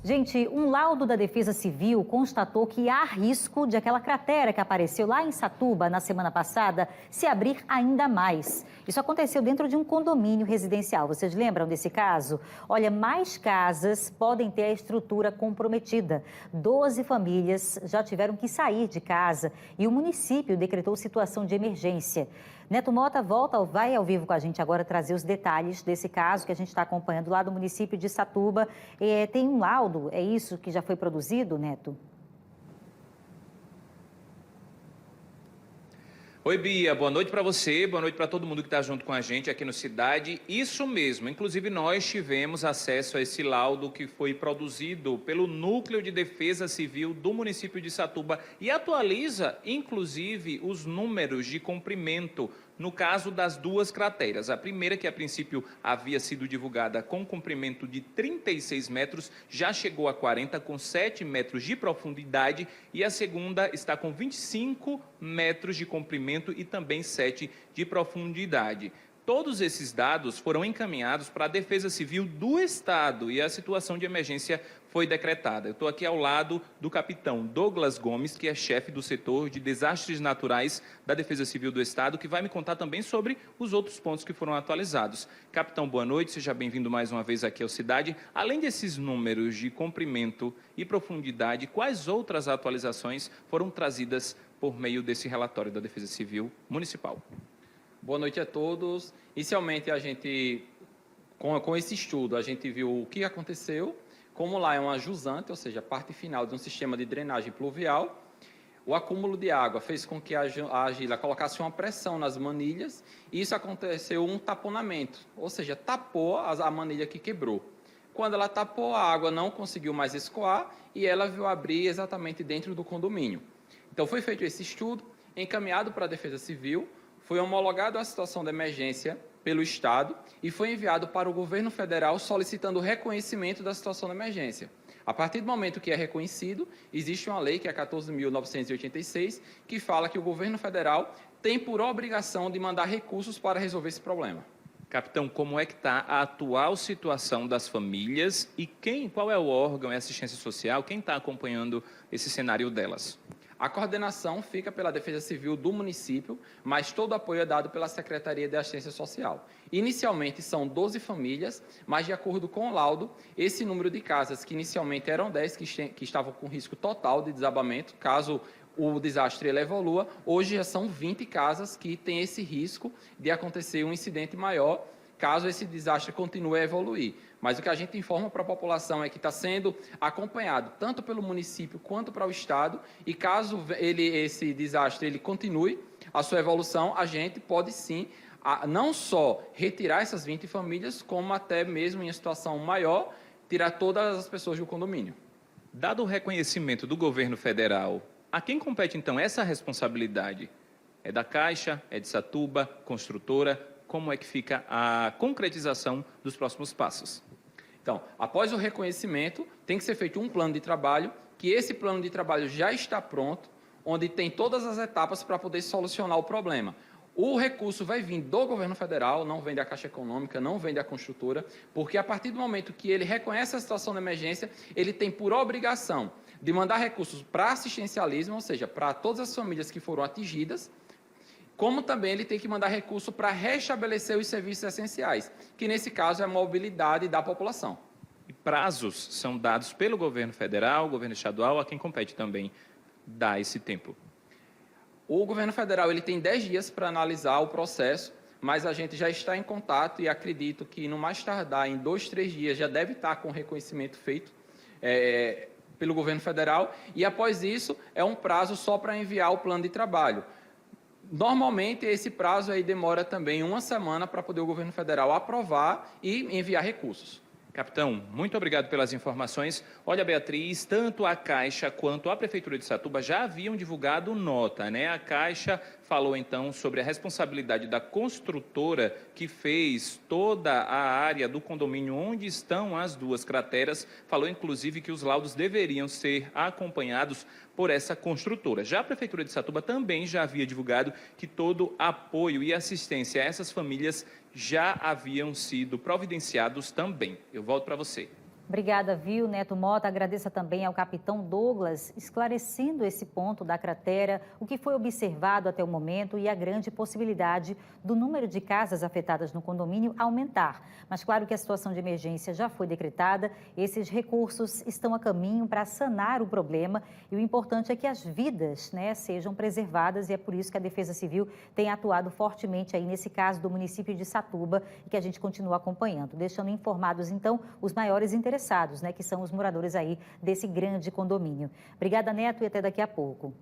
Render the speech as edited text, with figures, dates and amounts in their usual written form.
Gente, um laudo da Defesa Civil constatou que há risco de aquela cratera que apareceu lá em Satuba na semana passada se abrir ainda mais. Isso aconteceu dentro de um condomínio residencial. Vocês lembram desse caso? Olha, mais casas podem ter a estrutura comprometida. 12 famílias já tiveram que sair de casa e o município decretou situação de emergência. Neto Mota vai ao vivo com a gente agora trazer os detalhes desse caso que a gente está acompanhando lá do município de Satuba. Tem um laudo, é isso que já foi produzido, Neto? Oi, Bia, boa noite para você, boa noite para todo mundo que está junto com a gente aqui no Cidade. Isso mesmo, inclusive nós tivemos acesso a esse laudo que foi produzido pelo Núcleo de Defesa Civil do município de Satuba e atualiza, inclusive, os números de comprimento no caso das duas crateras. A primeira, que a princípio havia sido divulgada com comprimento de 36 metros, já chegou a 40, com 7 metros de profundidade, e a segunda está com 25 metros de comprimento e também 7 de profundidade. Todos esses dados foram encaminhados para a Defesa Civil do Estado e a situação de emergência foi decretada. Eu estou aqui ao lado do capitão Douglas Gomes, que é chefe do setor de desastres naturais da Defesa Civil do Estado, que vai me contar também sobre os outros pontos que foram atualizados. Capitão, boa noite, seja bem-vindo mais uma vez aqui ao Cidade. Além desses números de comprimento e profundidade, quais outras atualizações foram trazidas por meio desse relatório da Defesa Civil Municipal? Boa noite a todos. Inicialmente, com esse estudo, a gente viu o que aconteceu, como lá é uma jusante, ou seja, a parte final de um sistema de drenagem pluvial. O acúmulo de água fez com que a argila colocasse uma pressão nas manilhas e isso aconteceu um taponamento, ou seja, tapou a manilha que quebrou. Quando ela tapou, a água não conseguiu mais escoar e ela veio abrir exatamente dentro do condomínio. Então, foi feito esse estudo, encaminhado para a Defesa Civil, foi homologado a situação de emergência pelo Estado e foi enviado para o governo federal solicitando o reconhecimento da situação de emergência. A partir do momento que é reconhecido, existe uma lei, que é a 14.986, que fala que o governo federal tem por obrigação de mandar recursos para resolver esse problema. Capitão, como é que está a atual situação das famílias e qual é o órgão, é assistência social, quem está acompanhando esse cenário delas? A coordenação fica pela Defesa Civil do município, mas todo o apoio é dado pela Secretaria de Assistência Social. Inicialmente são 12 famílias, mas de acordo com o laudo, esse número de casas, que inicialmente eram 10, que estavam com risco total de desabamento, caso o desastre ele evolua, hoje já são 20 casas que têm esse risco de acontecer um incidente maior, caso esse desastre continue a evoluir. Mas o que a gente informa para a população é que está sendo acompanhado tanto pelo município quanto para o Estado, e caso esse desastre ele continue a sua evolução, a gente pode sim não só retirar essas 20 famílias, como até mesmo em situação maior, tirar todas as pessoas do condomínio. Dado o reconhecimento do governo federal, a quem compete então essa responsabilidade? É da Caixa, é de Satuba, construtora? Como é que fica a concretização dos próximos passos? Então, após o reconhecimento, tem que ser feito um plano de trabalho, que esse plano de trabalho já está pronto, onde tem todas as etapas para poder solucionar o problema. O recurso vai vir do governo federal, não vem da Caixa Econômica, não vem da construtora, porque a partir do momento que ele reconhece a situação de emergência, ele tem por obrigação de mandar recursos para assistencialismo, ou seja, para todas as famílias que foram atingidas, como também ele tem que mandar recurso para restabelecer os serviços essenciais, que nesse caso é a mobilidade da população. E prazos são dados pelo governo federal, governo estadual, a quem compete também dar esse tempo? O governo federal ele tem 10 dias para analisar o processo, mas a gente já está em contato e acredito que no mais tardar, em 2, 3 dias, já deve estar com o reconhecimento feito pelo governo federal, e após isso é um prazo só para enviar o plano de trabalho. Normalmente, esse prazo aí demora também uma semana para poder o governo federal aprovar e enviar recursos. Capitão, muito obrigado pelas informações. Olha, Beatriz, tanto a Caixa quanto a Prefeitura de Satuba já haviam divulgado nota, né? A Caixa falou, então, sobre a responsabilidade da construtora que fez toda a área do condomínio onde estão as duas crateras. Falou, inclusive, que os laudos deveriam ser acompanhados por essa construtora. Já a Prefeitura de Satuba também já havia divulgado que todo apoio e assistência a essas famílias já haviam sido providenciados também. Eu volto para você. Obrigada, viu, Neto Mota. Agradeço também ao capitão Douglas, esclarecendo esse ponto da cratera, o que foi observado até o momento e a grande possibilidade do número de casas afetadas no condomínio aumentar. Mas claro que a situação de emergência já foi decretada, esses recursos estão a caminho para sanar o problema e o importante é que as vidas, sejam preservadas e é por isso que a Defesa Civil tem atuado fortemente aí nesse caso do município de Satuba e que a gente continua acompanhando, deixando informados então os maiores interessados, que são os moradores aí desse grande condomínio. Obrigada, Neto, e até daqui a pouco.